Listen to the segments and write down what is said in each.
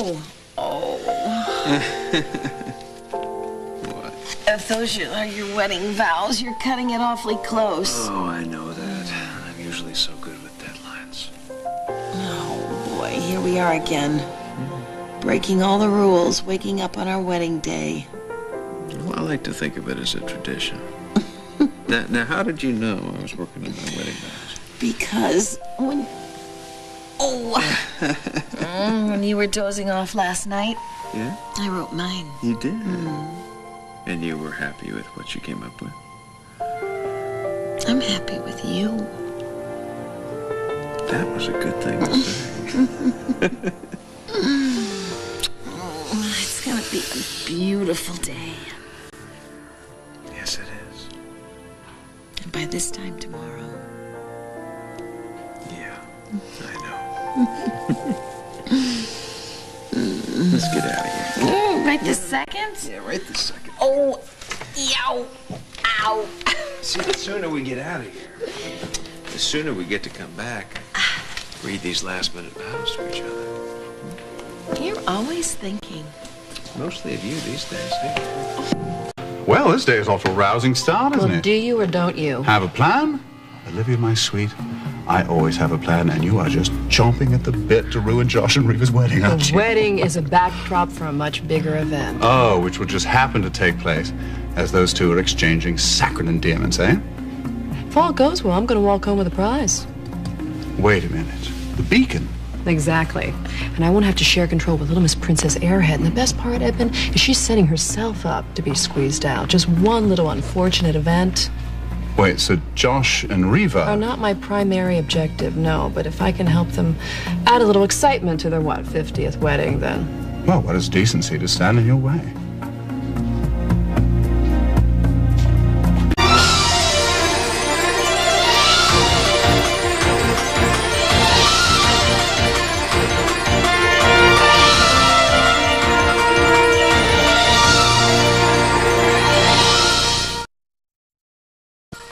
Oh. What? If those are your wedding vows, you're cutting it awfully close. Oh, I know that. I'm usually so good with deadlines. Oh, boy, here we are again. Breaking all the rules, waking up on our wedding day. Well, I like to think of it as a tradition. Now, how did you know I was working on my wedding vows? Because when you were dozing off last night, Yeah? I wrote mine. You did? And you were happy with what you came up with? I'm happy with you. That was a good thing to say. It's gonna be a beautiful day. Yes, it is. And by this time tomorrow. Yeah, I know. Let's get out of here. Right this second? Yeah, right this second. Oh, yow, ow. See, the sooner we get out of here, the sooner we get to come back and read these last-minute vows to each other. You're always thinking. Mostly of you these days, hey? Well, this day is off to a rousing start, isn't it? Do you or don't you? Have a plan? Olivia, my sweet, I always have a plan, and you are just chomping at the bit to ruin Josh and Reva's wedding, aren't The you? wedding is a backdrop for a much bigger event. Oh, which will just happen to take place as those two are exchanging saccharine endearments, eh? If all goes well, I'm going to walk home with a prize. Wait a minute. The beacon? Exactly. And I won't have to share control with Little Miss Princess Airhead. And the best part, Edmund, is she's setting herself up to be squeezed out. Just one little unfortunate event. Wait, so Josh and Reva... Are not my primary objective, no. But if I can help them add a little excitement to their, 50th wedding, then... Well, what is decency to stand in your way?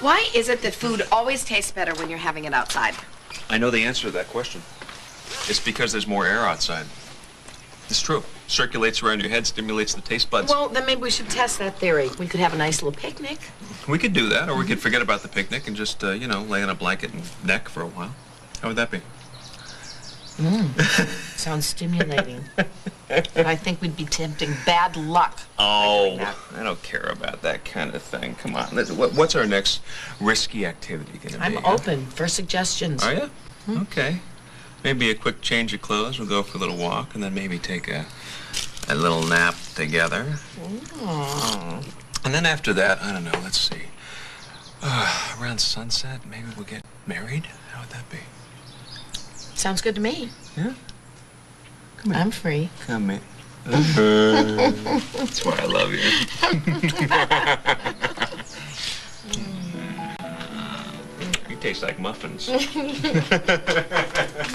Why is it that food always tastes better when you're having it outside? I know the answer to that question. It's because there's more air outside. It's true. Circulates around your head, stimulates the taste buds. Well, then maybe we should test that theory. We could have a nice little picnic. We could do that, or we could forget about the picnic and just, lay on a blanket and neck for a while. How would that be? Sounds stimulating. But I think we'd be tempting bad luck. Oh, I don't care about that kind of thing. Come on. What's our next risky activity going to be? I'm open for suggestions. Are you? Okay. Maybe a quick change of clothes. We'll go for a little walk, and then maybe take a little nap together. And then after that, I don't know, let's see. Around sunset, maybe we'll get married? How would that be? Sounds good to me. Yeah? Come here. I'm free. Come here. That's why I love you. You taste like muffins.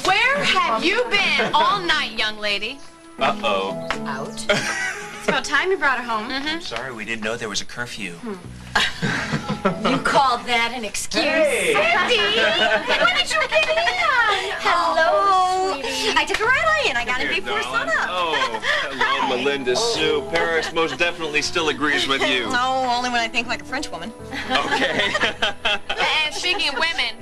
Where have you been all night, young lady? Uh-oh. Out. It's about time you brought her home. I'm sorry, we didn't know there was a curfew. You called that an excuse? Hey! Cindy! When did you get in? Hello. Sweetie. I took a red-eye in. I got it before sunup. Oh, hello, Melinda Sue. Paris most definitely still agrees with you. No, only when I think like a French woman. Okay. And speaking of women,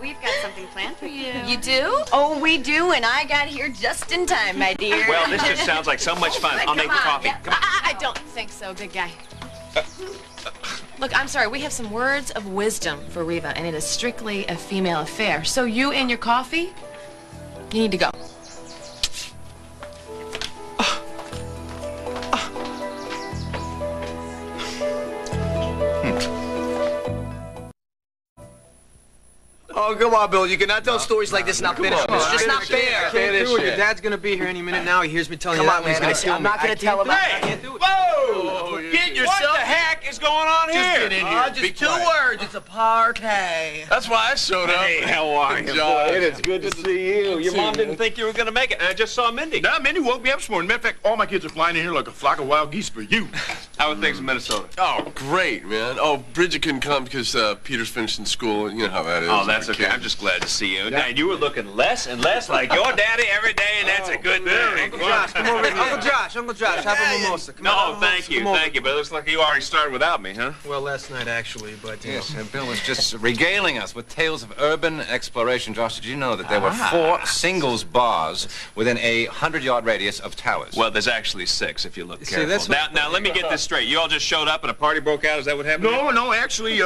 we've got something planned for you. You do? Oh, we do, and I got here just in time, my dear. Well, this just sounds like so much fun. I'll make the coffee. Come on. I don't think so, big guy. Look, I'm sorry. We have some words of wisdom for Reva, and it is strictly a female affair. So you and your coffee, you need to go. Oh, come on, Bill. You cannot tell stories like this and not finish them. It's just not fair. Finish it. Your dad's gonna be here any minute now. He hears me telling Come you on, that, man. he's gonna kill I'm me. not gonna tell him. I can't do it. Whoa! Get yourself. What the heck is going on here? Just get in here. Just two words. It's a party. That's why I showed up. Hey, how are you, Josh? boy? It's good to see you. Your mom didn't think you were going to make it, and I just saw Mindy. Now, Mindy woke me up this morning. Matter of fact, all my kids are flying in here like a flock of wild geese for you. How How are things in Minnesota? Oh, great, man. Oh, Bridget couldn't come because Peter's finishing school. You know how that is. Oh, that's okay. I'm just glad to see you. Now, you were looking less and less like your daddy every day, and that's a good thing. Uncle Josh, come over here. Uncle Josh, have a mimosa. Come on, No, thank you. But it looks like you already started without me, huh? Well, last night, actually, but... Yes, Bill was just regaling us with tales of urban exploration. Josh, did you know that there were 4 singles bars within a 100-yard radius of towers? Well, there's actually 6 if you look See, careful. that's what... Now, let me get this straight. You all just showed up and a party broke out? Is that what happened? No, actually,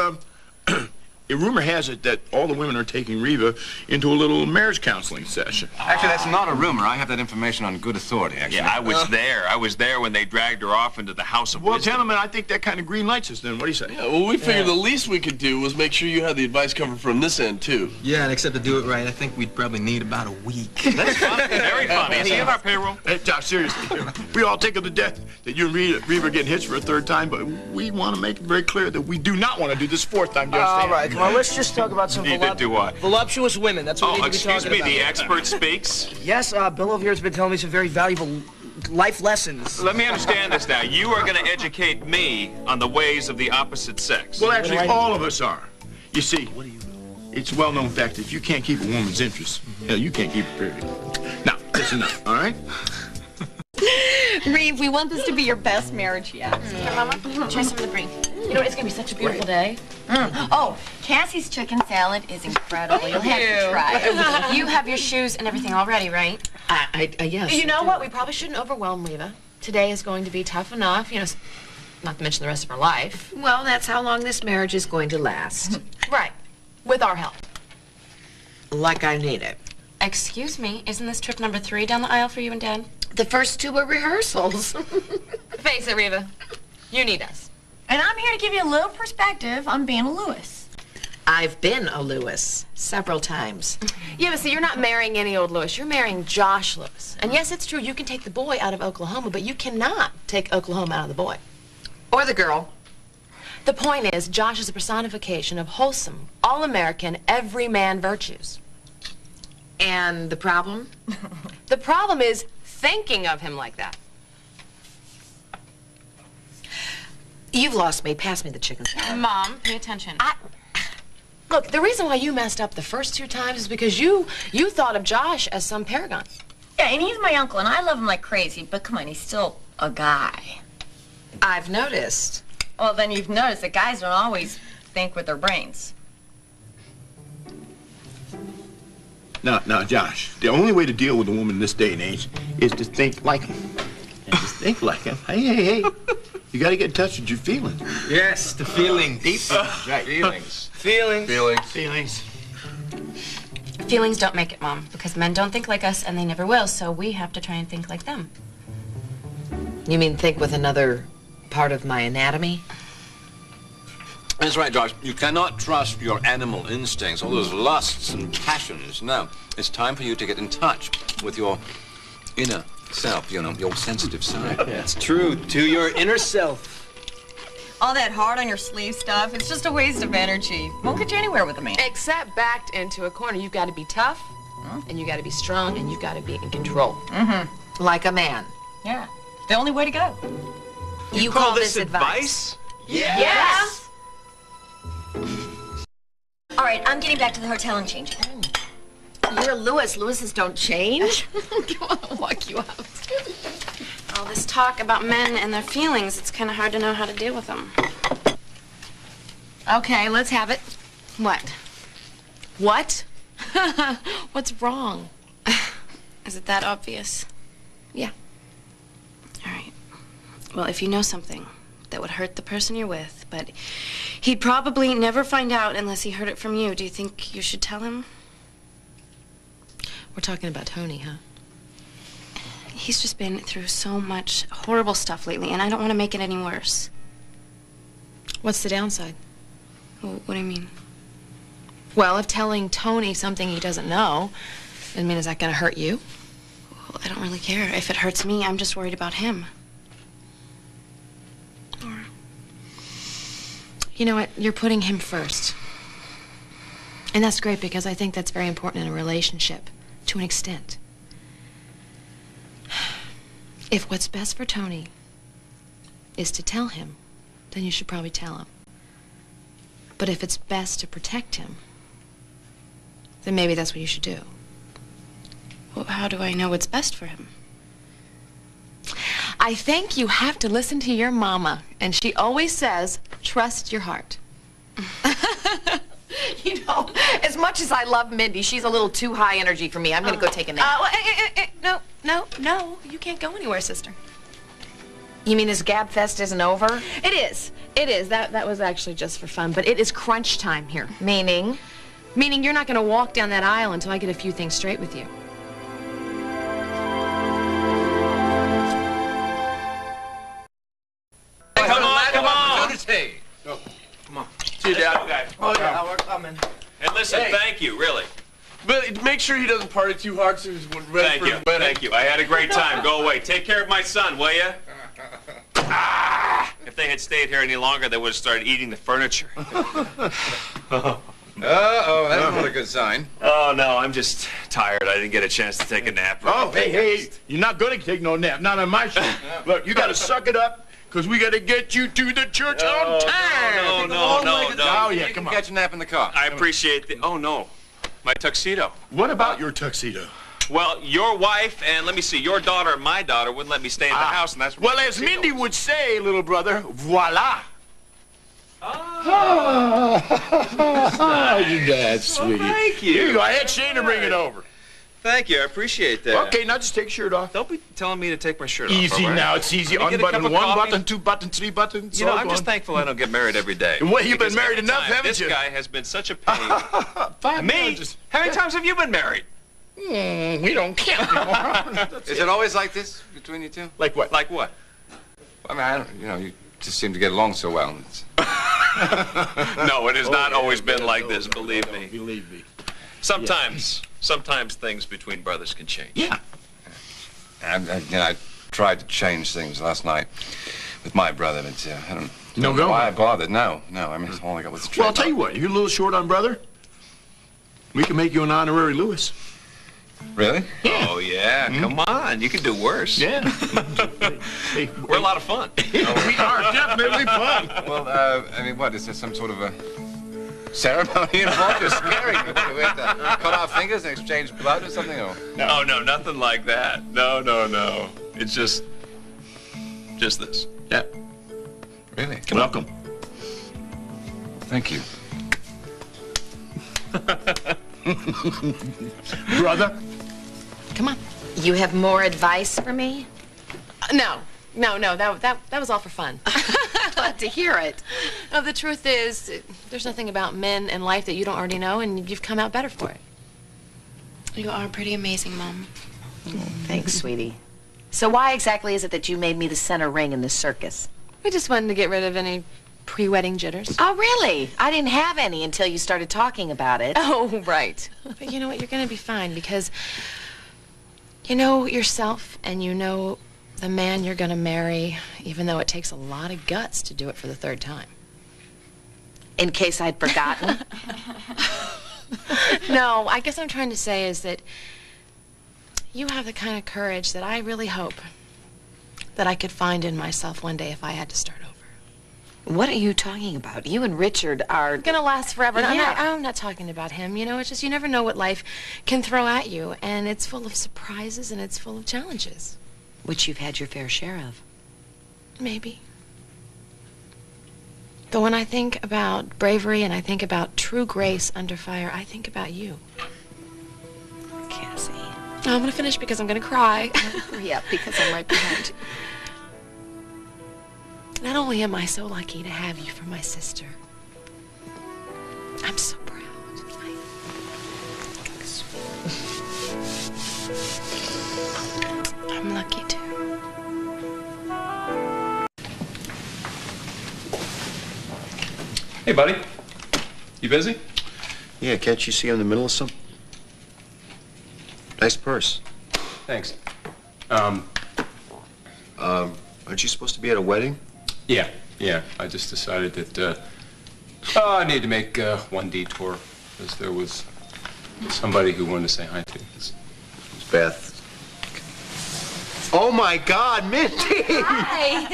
the rumor has it that all the women are taking Reva into a little marriage counseling session. Actually, that's not a rumor. I have that information on good authority, actually. Yeah, I was there. I was there when they dragged her off into the house of Well, wisdom. gentlemen, I think that kind of green lights us then. What do you say? Yeah, well, we figured the least we could do was make sure you had the advice covered from this end, too. Yeah, and except to do it right, I think we'd probably need about a week. That's funny. Very funny. Is he on our payroll? Hey, Josh, seriously, we all take it to death that you and Reva are getting hitched for a 3rd time, but we want to make it very clear that we do not want to do this 4th time. All right, come on, let's just talk about some Do what? voluptuous women. That's what we need to be talking excuse me, about. the expert speaks. Yes, Bill over here has been telling me some very valuable life lessons. Let me understand this now. You are going to educate me on the ways of the opposite sex. Well, actually, all of us are. You see, it's a well-known fact that if you can't keep a woman's interest, hell, you can't keep it, period. Now, listen up, all right? Reeve, we want this to be your best marriage yet. Here, Mama, try some of the brie. You know, it's going to be such a beautiful day. Oh, Cassie's chicken salad is incredible. You'll have to try it. You have your shoes and everything all ready, right? Yes. You know what? We probably shouldn't overwhelm Reva. Today is going to be tough enough, you know, not to mention the rest of her life. Well, that's how long this marriage is going to last. Right. With our help. Like I need it. Excuse me, isn't this trip number 3 down the aisle for you and Dad? The first 2 were rehearsals. Face it, Reva. You need us. And I'm here to give you a little perspective on being a Lewis. I've been a Lewis several times. Yeah, but see, you're not marrying any old Lewis. You're marrying Josh Lewis. And yes, it's true, you can take the boy out of Oklahoma, but you cannot take Oklahoma out of the boy. Or the girl. The point is, Josh is a personification of wholesome, all-American, everyman virtues. And the problem? The problem is thinking of him like that. You've lost me. Pass me the chicken salad. Mom, pay attention. Look, the reason why you messed up the first 2 times is because you thought of Josh as some paragon. Yeah, and he's my uncle, and I love him like crazy, but come on, he's still a guy. I've noticed. Well, then you've noticed that guys don't always think with their brains. Now, Josh, the only way to deal with a woman in this day and age is to think like him. And just think like him. Hey. You got to get in touch with your feelings. Yes, the feelings. Deep feelings, right. Feelings. Feelings don't make it, Mom, because men don't think like us, and they never will, so we have to try and think like them. You mean think with another part of my anatomy? That's right, Josh. You cannot trust your animal instincts, all those lusts and passions. No, it's time for you to get in touch with your inner self, you know, your sensitive side. That's true. To your inner self. All that hard on your sleeve stuff, it's just a waste of energy. Won't get you anywhere with a man. Except backed into a corner. You've got to be tough, and you got to be strong, and you've got to be in control. Mm-hmm. Like a man. Yeah. The only way to go. You call this advice? Yes. All right, I'm getting back to the hotel and changing. You're Lewis. Lewises don't change. Come on, I'll walk you out. All this talk about men and their feelings, it's kind of hard to know how to deal with them. Okay, let's have it. What? What? What's wrong? Is it that obvious? Yeah. All right. Well, if you know something that would hurt the person you're with, but he'd probably never find out unless he heard it from you, do you think you should tell him? We're talking about Tony, huh? He's just been through so much horrible stuff lately, and I don't want to make it any worse. What's the downside? What do you mean? Well, if telling Tony something he doesn't know, I mean, is that going to hurt you? Well, I don't really care. If it hurts me, I'm just worried about him. Or, you know what? You're putting him first. And that's great because I think that's very important in a relationship, to an extent. If what's best for Tony is to tell him, then you should probably tell him. But if it's best to protect him, then maybe that's what you should do. Well, how do I know what's best for him? I think you have to listen to your mama, and she always says, trust your heart. You know, as much as I love Mindy, she's a little too high energy for me. I'm going to go take a nap. No, you can't go anywhere, sister. You mean this Gab Fest isn't over? It is. That was actually just for fun, but it is crunch time here. Meaning? Meaning you're not going to walk down that aisle until I get a few things straight with you. Come on. Opportunity. Oh, come on. See you, Dad. Oh, yeah, we're coming. And listen, thank you, really. But make sure he doesn't party too hard so he's ready for his wedding. Thank you. I had a great time. Go away. Take care of my son, will you? If they had stayed here any longer, they would have started eating the furniture. Uh-oh, that's not a good sign. Oh, no, I'm just tired. I didn't get a chance to take a nap. Oh, hey, you're not going to take no nap. Not on my show. Look, you got to suck it up, because we got to get you to the church on time. No. Oh, yeah, come on. Catch a nap in the car. I appreciate the... Oh, no. My tuxedo. What about your tuxedo? Well, your wife and, let me see, your daughter and my daughter wouldn't let me stay in the house, and that's... Well, as Mindy would say, little brother, voila. That's sweet. Thank you. Here you go. I had Shayne to bring it over. Thank you. I appreciate that. Okay, now just take your shirt off. Don't be telling me to take my shirt off. Easy all right? now. It's easy. Let me get a cup Unbutton of one coffee. button, 2 buttons, 3 buttons. You know, I'm just thankful I don't get married every day. Well, you've been Because married every enough, time, haven't you? This guy has been such a pain. 5 Me? minutes. How many times have you been married? We don't count anymore. Is it always like this between you two? Like what? Like what? I mean, I don't, you just seem to get along so well. No, it has not always been like this, believe me. Believe me. Sometimes things between brothers can change. Yeah. I tried to change things last night with my brother, but I don't No know go? why I bothered. No. I mean, all I got was the Well, I'll tell you what. You're a little short on brother. We can make you an honorary Lewis. Really? Yeah. Oh, yeah. Come on. You can do worse. Yeah. Hey, We're a lot of fun. we are definitely fun. Well, I mean, what? Is there some sort of a ceremony involved? You're scaring me. We have to cut our fingers and exchange blood or something? Or? No, nothing like that. No. It's just this. Yeah. Really? Welcome. Thank you. Brother? Come on. You have more advice for me? No. That was all for fun. Glad to hear it. No, the truth is, there's nothing about men and life that you don't already know, and you've come out better for it. You are pretty amazing, Mom. Thanks, sweetie. So why exactly is it that you made me the center ring in this circus? We just wanted to get rid of any pre-wedding jitters. Oh, really? I didn't have any until you started talking about it. Oh, right. But you know what? You're going to be fine because you know yourself and you know the man you're going to marry, even though it takes a lot of guts to do it for the 3rd time. In case I'd forgotten? No, I guess what I'm trying to say is that you have the kind of courage that I really hope that I could find in myself one day if I had to start over. What are you talking about? You and Richard are... Gonna last forever. Yeah. I'm not talking about him. You know, it's just you never know what life can throw at you, and it's full of surprises and it's full of challenges. Which you've had your fair share of. Maybe. But when I think about bravery and I think about true grace under fire, I think about you. Cassie. I'm gonna finish because I'm gonna cry. Hurry up, because I'm right behind you. Not only am I so lucky to have you for my sister, I'm so proud. I'm lucky too. Hey, buddy. You busy? Yeah, can't you see I'm in the middle of something? Nice purse. Thanks. Aren't you supposed to be at a wedding? Yeah. I just decided that I need to make one detour because there was somebody who wanted to say hi to. Beth. Oh my God, Mindy! Hi.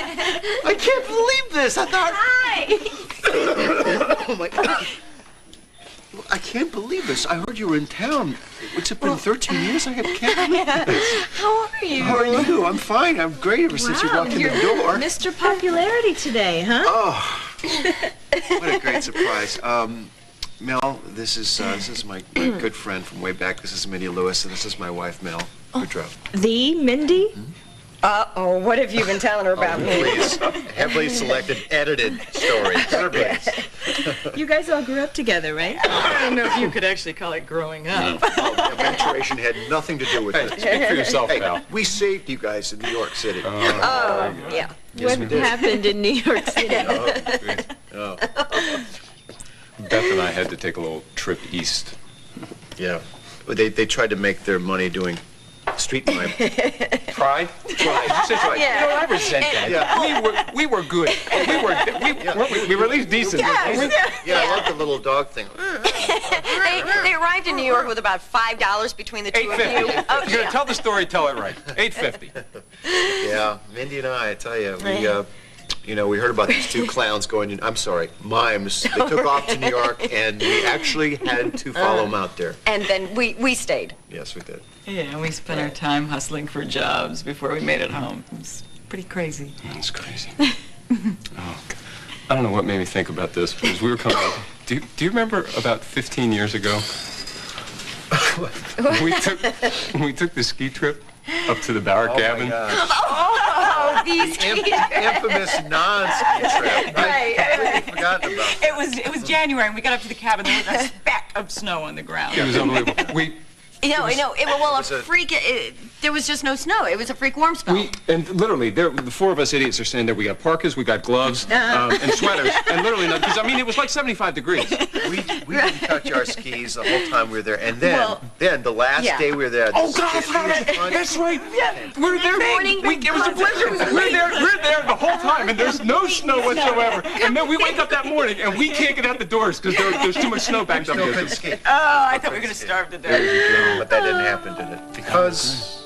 I can't believe this. I thought. Hi. Oh my God. I can't believe this. I heard you were in town. It's been 13 years. I can't believe this. How are you? How are you? I'm fine. I'm great ever since you walked in the door. Mr. Popularity today, huh? Oh, what a great surprise. Mel, this is my good friend from way back. This is Mindy Lewis, and this is my wife, Mel Woodrow. The Mindy? Uh-oh, what have you been telling her about me? Please, heavily selected, edited story. Please. You guys all grew up together, right? I don't know if you could actually call it growing up. Oh, eventuation had nothing to do with it. Speak for yourself, Hey, pal. we saved you guys in New York City. Oh, yeah. Yes, we What did. happened in New York City? Oh. Beth and I had to take a little trip east. Yeah. Well, they tried to make their money doing street crime. Pride? Pride. You said pride. Yeah. You know, I resent that. Yeah. We were good. We were at least decent. Yeah, I like the little dog thing. They arrived in New York with about $5 between the two of you. $8.50. Oh, You're gonna tell the story, tell it right. $8.50. Yeah, Mindy and I tell you, we heard about these two clowns going in, I'm sorry, mimes. They took off to New York, and we actually had to follow them out there. And then we stayed. Yes, we did. Yeah, we spent our time hustling for jobs before we made it home. It was pretty crazy. That's crazy. Oh, I don't know what made me think about this, but as we were coming up, do you remember about 15 years ago? we took the ski trip up to the Bower Cabin. Oh, these Infamous non-ski trip. Right. I'd completely forgotten about that. It was January, and we got up to the cabin. There was a speck of snow on the ground. It was unbelievable. There was just no snow. It was a freak warm spell. And literally, the four of us idiots are standing there. We got parkas, we got gloves, and sweaters, and literally, because it was like 75 degrees. We didn't touch our skis the whole time we were there, and then the last day we were there. Oh God, that's right. Yeah, we're there. It was a blizzard. We're there the whole time, and there's no snow whatsoever. And then we wake up that morning, and we can't get out the doors because there's too much snow backed up here. Ski. Oh, I thought we were going to starve to death. But that didn't happen, did it? Because.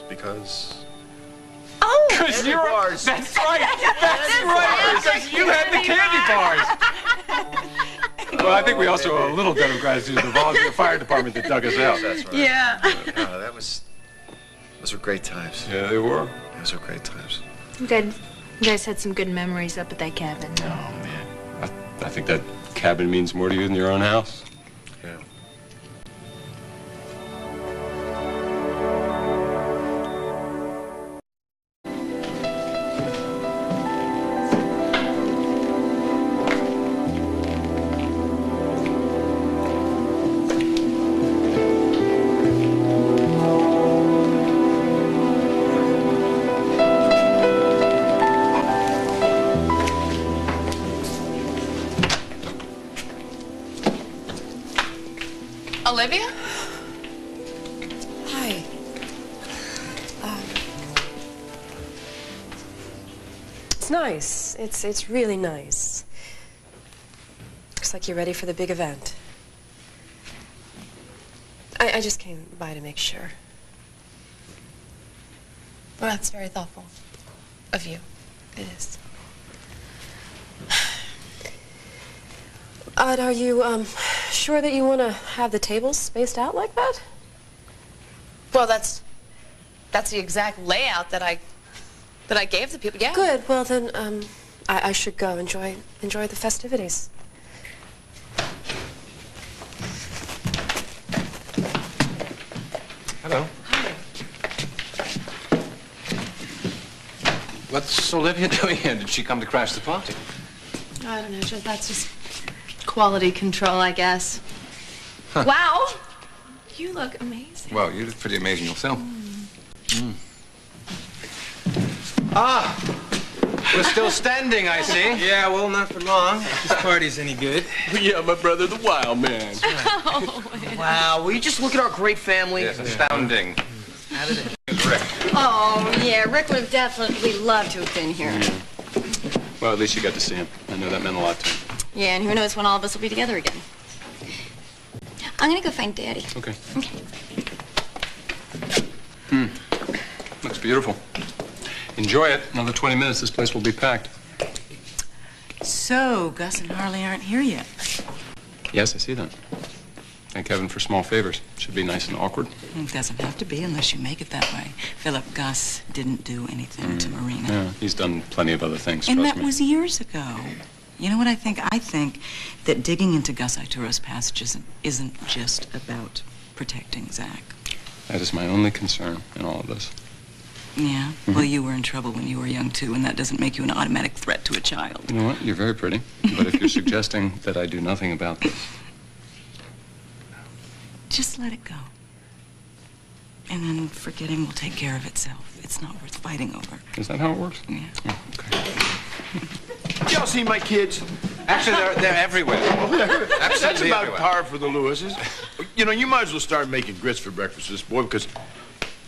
Oh! Because you're bars. That's right. That's right. Because you had the candy bars. Well, I think we also owe a little debt of gratitude to the volunteer fire department that dug us out. That's right. Yeah. Those were great times. Yeah, they were. Those were great times. Good. You guys had some good memories up at that cabin. Oh man, I think that cabin means more to you than your own house. Yeah. Olivia? Hi. It's nice. It's really nice. Looks like you're ready for the big event. I just came by to make sure. Well, that's very thoughtful of you. It is. Are you, sure that you want to have the tables spaced out like that? Well, that's the exact layout that I gave the people. Yeah. Good. Well, then, I should go. Enjoy the festivities. Hello. Hi. What's Olivia doing here? Did she come to crash the party? I don't know. That's just quality control, I guess. Huh. Wow. You look amazing. Well, you look pretty amazing yourself. We're still standing, I see. Yeah, well, not for long. If this party's any good. Yeah, my brother, the wild man. Wow, will you just look at our great family? Yes, astounding. How did it? It's Rick. Oh, yeah, Rick would have definitely loved to have been here. Well, at least you got to see him. I know that meant a lot to him. Yeah, and who knows when all of us will be together again. I'm gonna go find Daddy. Okay. Okay. Looks beautiful. Enjoy it. Another 20 minutes, this place will be packed. So, Gus and Harley aren't here yet. Yes, I see that. Thank heaven for small favors. Should be nice and awkward. It doesn't have to be unless you make it that way. Phillip, Gus didn't do anything to Marina. Yeah, he's done plenty of other things, And trust that me. was years ago. You know what I think? I think that digging into Gus Arturo's past isn't just about protecting Zach. That is my only concern in all of this. Yeah? Well, you were in trouble when you were young, too, and that doesn't make you an automatic threat to a child. You know what? You're very pretty. But if you're suggesting that I do nothing about this... Just let it go. And then forgetting will take care of itself. It's not worth fighting over. Is that how it works? Yeah. Oh, okay. Y'all see my kids? Actually, they're everywhere. That's Absolutely about everywhere. par for the Lewises. You know, you might as well start making grits for breakfast, this boy, because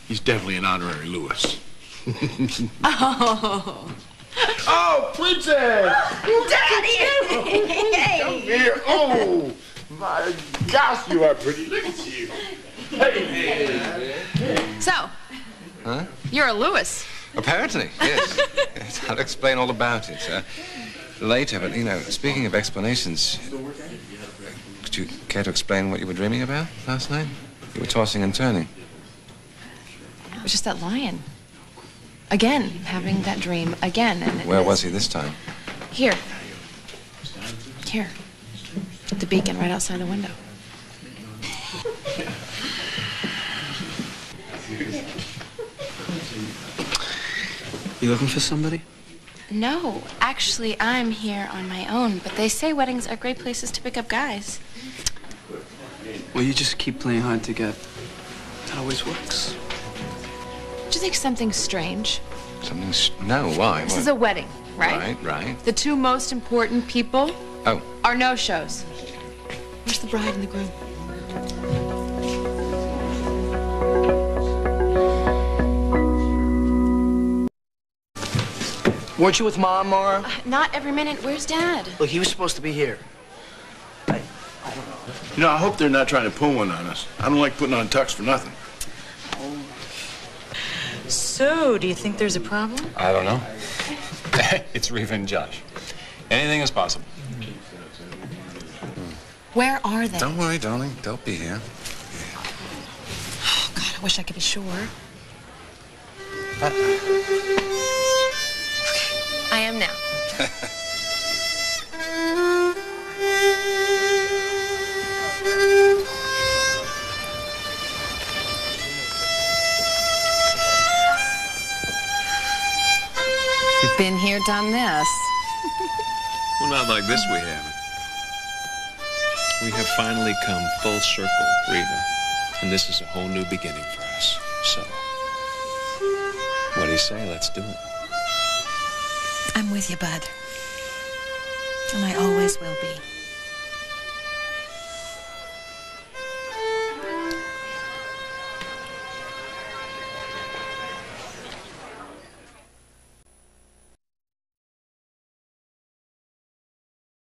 he's definitely an honorary Lewis. Oh. Oh, Princess! Daddy! Hey! Come here. Oh, my gosh, you are pretty. Look at you. Hey. So, Huh? you're a Lewis. Apparently, yes. Yes, I'll explain all about it later, but, you know, speaking of explanations, could you care to explain what you were dreaming about last night? You were tossing and turning. It was just that lion. Again, having that dream again. And Where was he this time? Here. Here. At the beacon right outside the window. You looking for somebody? No, actually, I'm here on my own, but they say weddings are great places to pick up guys. Well, you just keep playing hard to get. That always works. Do you think something's strange? No, why? This What? is a wedding, right? Right, right. The two most important people Oh. are no-shows. Where's the bride and the groom? Weren't you with Mom, Marah? Not every minute. Where's Dad? Look, he was supposed to be here. You know, I hope they're not trying to pull one on us. I don't like putting on tux for nothing. So, do you think there's a problem? I don't know. It's Reva and Josh. Anything is possible. Where are they? Don't worry, darling. They'll be here. Oh, God, I wish I could be sure. I am now. Been here, done this. Well, not like this we haven't. We have finally come full circle, Reva. And this is a whole new beginning for us. So, what do you say? Let's do it. I'm with you, Bud. And I always will be.